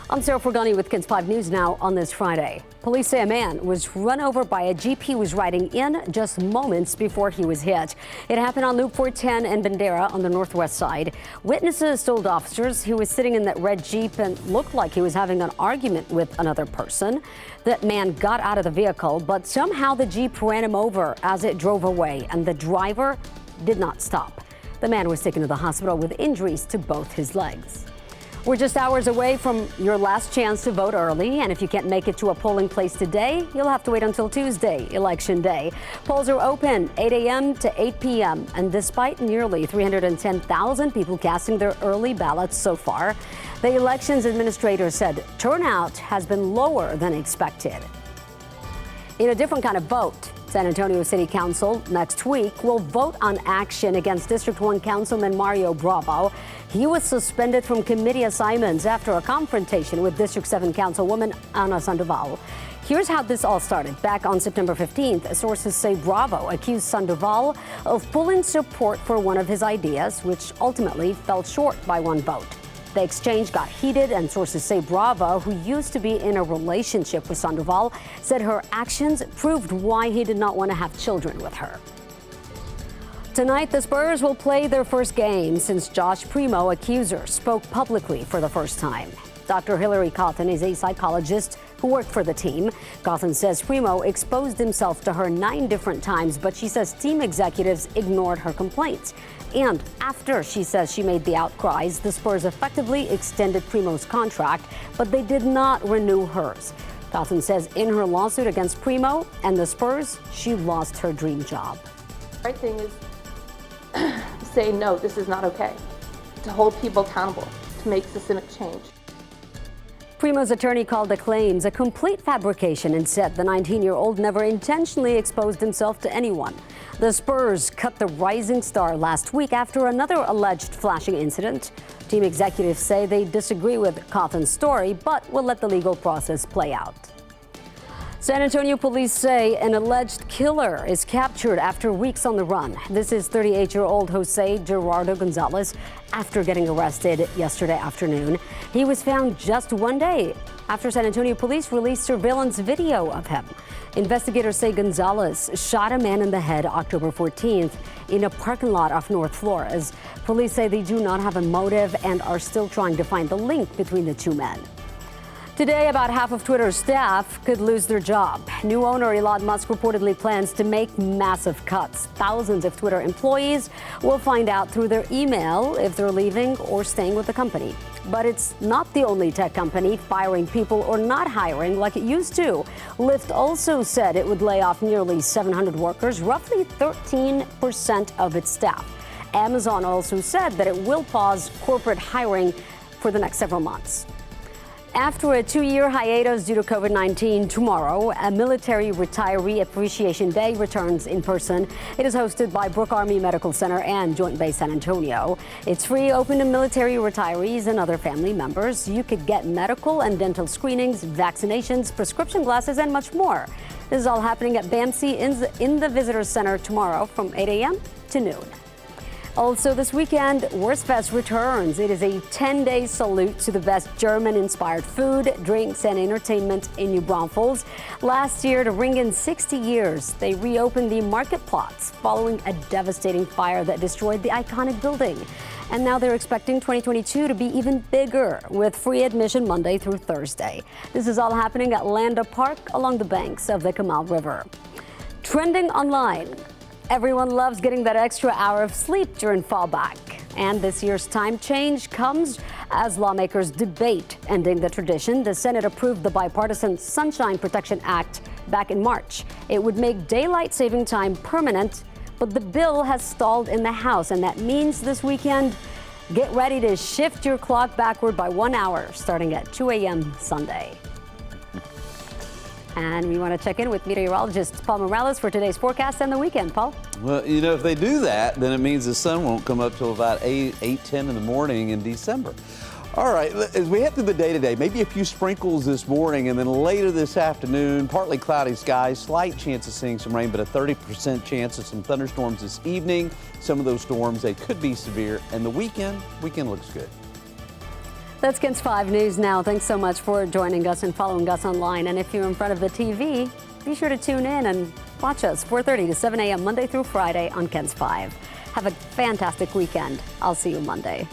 I'm Sarah Forgani with KENS 5 News Now on this Friday. Police say a man was run over by a Jeep he was riding in just moments before he was hit. It happened on Loop 410 in Bandera on the northwest side. Witnesses told officers he was sitting in that red Jeep and looked like he was having an argument with another person. That man got out of the vehicle, but somehow the Jeep ran him over as it drove away, and the driver did not stop. The man was taken to the hospital with injuries to both his legs. We're just hours away from your last chance to vote early, and if you can't make it to a polling place today, you'll have to wait until Tuesday, Election Day. Polls are open 8 a.m. to 8 p.m., and despite nearly 310,000 people casting their early ballots so far, the elections administrator said turnout has been lower than expected. In a different kind of vote, San Antonio City Council next week will vote on action against District 1 Councilman Mario Bravo. He was suspended from committee assignments after a confrontation with District 7 Councilwoman Ana Sandoval. Here's how this all started. Back on September 15th, sources say Bravo accused Sandoval of pulling support for one of his ideas, which ultimately fell short by one vote. The exchange got heated, and sources say Bravo, who used to be in a relationship with Sandoval, said her actions proved why he did not want to have children with her. Tonight, the Spurs will play their first game since Josh Primo, accuser, spoke publicly for the first time. Dr. Hillary Cawthon is a psychologist who worked for the team. Cawthon says Primo exposed himself to her 9 different times, but she says team executives ignored her complaints. And after she says she made the outcries, the Spurs effectively extended Primo's contract, but they did not renew hers. Cawthon says in her lawsuit against Primo and the Spurs, she lost her dream job. The right thing is say, no, this is not okay, to hold people accountable, to make systemic change. Primo's attorney called the claims a complete fabrication and said the 19-year-old never intentionally exposed himself to anyone. The Spurs cut the rising star last week after another alleged flashing incident. Team executives say they disagree with Cawthon's story, but will let the legal process play out. San Antonio police say an alleged killer is captured after weeks on the run. This is 38-year-old Jose Gerardo Gonzalez after getting arrested yesterday afternoon. He was found just one day after San Antonio police released surveillance video of him. Investigators say Gonzalez shot a man in the head October 14th in a parking lot off North Flores. Police say they do not have a motive and are still trying to find the link between the two men. Today, about half of Twitter's staff could lose their job. New owner Elon Musk reportedly plans to make massive cuts. Thousands of Twitter employees will find out through their email if they're leaving or staying with the company. But it's not the only tech company firing people or not hiring like it used to. Lyft also said it would lay off nearly 700 workers, roughly 13% of its staff. Amazon also said that it will pause corporate hiring for the next several months. After a 2-year hiatus due to COVID-19, tomorrow, a military retiree appreciation day returns in person. It is hosted by Brooke Army Medical Center and Joint Base San Antonio. It's free, open to military retirees and other family members. You could get medical and dental screenings, vaccinations, prescription glasses, and much more. This is all happening at BAMC in the Visitor Center tomorrow from 8 a.m. to noon. Also this weekend, Wurstfest returns. It is a 10-day salute to the best German-inspired food, drinks, and entertainment in New Braunfels. Last year, to ring in 60 years, they reopened the Marketplatz following a devastating fire that destroyed the iconic building. And now they're expecting 2022 to be even bigger, with free admission Monday through Thursday. This is all happening at Landa Park along the banks of the Canal River. Trending online. Everyone loves getting that extra hour of sleep during fallback. And this year's time change comes as lawmakers debate ending the tradition. The Senate approved the bipartisan Sunshine Protection Act back in March. It would make daylight saving time permanent, but the bill has stalled in the House, and that means this weekend, get ready to shift your clock backward by 1 hour starting at 2 a.m. Sunday. And we want to check in with meteorologist Paul Morales for today's forecast and the weekend. Paul? Well, you know, if they do that, then it means the sun won't come up till about 10 in the morning in December. All right, as we head through the day today, maybe a few sprinkles this morning, and then later this afternoon, partly cloudy skies, slight chance of seeing some rain, but a 30% chance of some thunderstorms this evening. Some of those storms, they could be severe, and the weekend looks good. That's KENS 5 News Now. Thanks so much for joining us and following us online. And if you're in front of the TV, be sure to tune in and watch us 4:30 to 7 a.m. Monday through Friday on KENS 5. Have a fantastic weekend. I'll see you Monday.